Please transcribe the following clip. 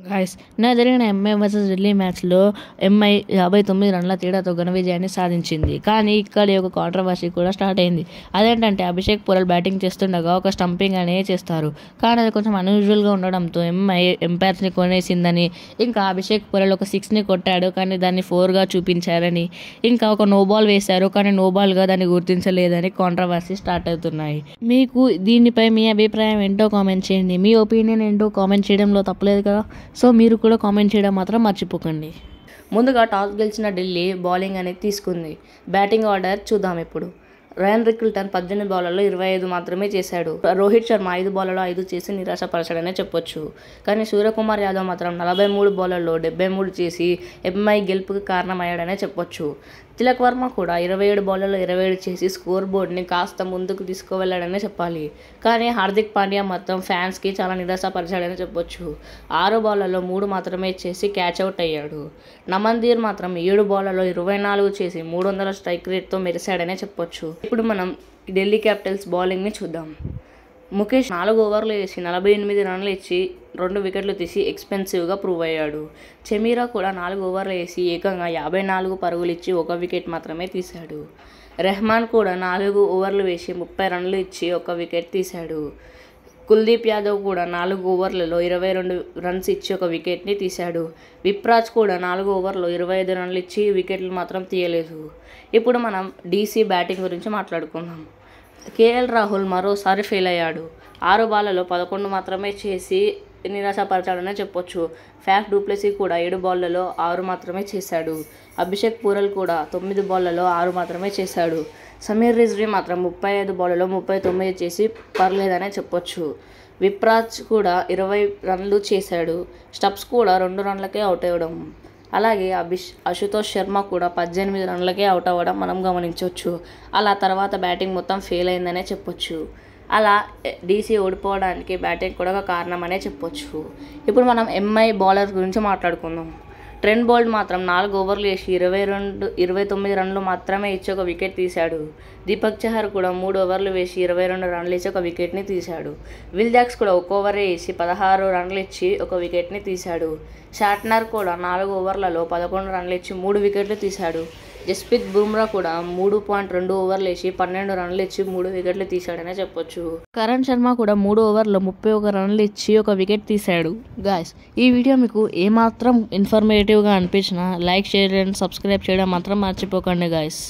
Guys నిన్న జరిగిన MI versus Delhi మ్యాచ్లో ఎంఐ 59 రన్ల తేడాతో ఘన విజయాన్ని సాధించింది. కానీ ఇక్కడ ఒక కాంట్రవర్సీ కూడా స్టార్ట్ అయింది. అదేంటంటే అభిషేక్ పురల్ బ్యాటింగ్ చేస్తుండగా ఒక స్టంపింగ్ అనేది చేస్తారు. కానీ అది కొంచెం అన్యూజువల్గా ఉండడంతో ఎంఐ ఎంపైర్స్ని కొనేసిందని, ఇంకా అభిషేక్ పురల్ ఒక 6ని కొట్టాడు కానీ దాన్ని 4గా చూపించారని, ఇంకా ఒక నో బాల్ వేశారు కానీ నో బాల్గా దాన్ని గుర్తించలేదని కాంట్రవర్సీ స్టార్ట్ అవుతున్నాయి. మీకు దీనిపై మీ అభిప్రాయం ఏంటో కామెంట్ చేయండి. మీ ఒపీనియన్ ఏంటో కామెంట్ చేయడంలో తప్పలేదు కదా. సో మీరు కూడా కామెంట్ చేయడం మాత్రం మర్చిపోకండి. ముందుగా టాస్ గెలిచిన ఢిల్లీ బౌలింగ్ అనేది తీసుకుంది. బ్యాటింగ్ ఆర్డర్ చూద్దాం ఇప్పుడు. రయాన్ రికిల్టన్ 18 బాళ్లలో 25 మాత్రమే చేశాడు. రోహిత్ శర్మ 5 బాళ్లలో 5 చేసి నిరాశపరచాడనే చెప్పొచ్చు. కానీ సూర్యకుమార్ యాదవ్ మాత్రం 43 బాళ్లలో 73 చేసి ఎంఐ గెలుపుకి కారణమయ్యాడనే చెప్పొచ్చు. తిలక్ వర్మ కూడా 27 బాళ్లలో 27 చేసి స్కోర్ బోర్డ్ని కాస్త ముందుకు తీసుకువెళ్లాడనే చెప్పాలి. కానీ హార్దిక్ పాండ్యా మొత్తం ఫ్యాన్స్కి చాలా నిరాశపరిచాడని చెప్పొచ్చు. 6 బాళ్లలో 3 మాత్రమే చేసి క్యాచ్ అవుట్ అయ్యాడు. నమన్దీర్ మాత్రం 7 బాళ్లలో 24 చేసి 300 స్ట్రైక్ రేట్తో మెరిశాడనే చెప్పొచ్చు. ఇప్పుడు మనం ఢిల్లీ క్యాపిటల్స్ బౌలింగ్ని చూద్దాం. ముఖేష్ 4 ఓవర్లు వేసి 48 రన్లు ఇచ్చి 2 వికెట్లు తీసి ఎక్స్పెన్సివ్గా ప్రూవ్ అయ్యాడు. చెమీరా కూడా 4 ఓవర్లు వేసి ఏకంగా 54 పరుగులు ఇచ్చి 1 వికెట్ మాత్రమే తీశాడు. రెహమాన్ కూడా 4 ఓవర్లు వేసి 30 రన్లు ఇచ్చి 1 వికెట్ తీశాడు. కుల్దీప్ యాదవ్ కూడా 4 ఓవర్లలో 22 రన్స్ ఇచ్చి 1 వికెట్ని తీశాడు. విప్రాజ్ కూడా 4 ఓవర్లో 25 రన్లు ఇచ్చి వికెట్లు మాత్రం తీయలేదు. ఇప్పుడు మనం డీసీ బ్యాటింగ్ గురించి మాట్లాడుకుందాం. కేఎల్ రాహుల్ మరోసారి ఫెయిల్ అయ్యాడు. 6 బాళ్లలో 11 మాత్రమే చేసి నిరాశపరచాడనే చెప్పొచ్చు. ఫ్యాఫ్ డూప్లెసీ కూడా 7 బాళ్లలో 6 మాత్రమే చేశాడు. అభిషేక్ పురల్ కూడా 9 బాళ్లలో 6 మాత్రమే చేశాడు. సమీర్ రిజ్వీ మాత్రం 35 బాళ్లలో 39 చేసి పర్లేదనే చెప్పొచ్చు. విప్రాజ్ కూడా 20 రన్లు చేశాడు. స్టబ్స్ కూడా 2 రన్లకే అవుట్ అవ్వడం. అలాగే అశుతోష్ శర్మ కూడా 18 రన్లకే అవుట్ అవ్వడం మనం గమనించవచ్చు. అలా తర్వాత బ్యాటింగ్ మొత్తం ఫెయిల్ అయిందనే చెప్పొచ్చు. అలా డీసీ ఓడిపోవడానికి బ్యాటింగ్ కూడా ఒక కారణమనే చెప్పొచ్చు. ఇప్పుడు మనం ఎంఐ బౌలర్స్ గురించి మాట్లాడుకుందాం. ట్రెంట్ బోల్ట్ మాత్రం 4 ఓవర్లు వేసి 29 రన్లు మాత్రమే ఇచ్చి 1 వికెట్ తీశాడు. దీపక్ చహర్ కూడా 3 ఓవర్లు వేసి 22 రన్లు ఇచ్చి 1 వికెట్ని తీశాడు. విల్ జాక్స్ కూడా 1 ఓవర్ వేసి 16 రన్లు ఇచ్చి 1 వికెట్ని తీశాడు. షాట్నర్ కూడా 4 ఓవర్లలో 11 రన్లు ఇచ్చి 3 వికెట్లు తీశాడు. జస్ప్రీత్ బుమ్రా కూడా 3.2 ఓవర్లు వేసి 12 రన్లు ఇచ్చి 3 వికెట్లు తీశాడనే చెప్పొచ్చు. కరణ్ శర్మ కూడా 3 ఓవర్లో 31 రన్లు ఇచ్చి 1 వికెట్ తీశాడు. గాయ్స్ ఈ వీడియో మీకు ఏమాత్రం ఇన్ఫర్మేటివ్గా అనిపించినా లైక్, షేర్ అండ్ సబ్స్క్రైబ్ చేయడం మాత్రం మర్చిపోకండి గాయ్స్.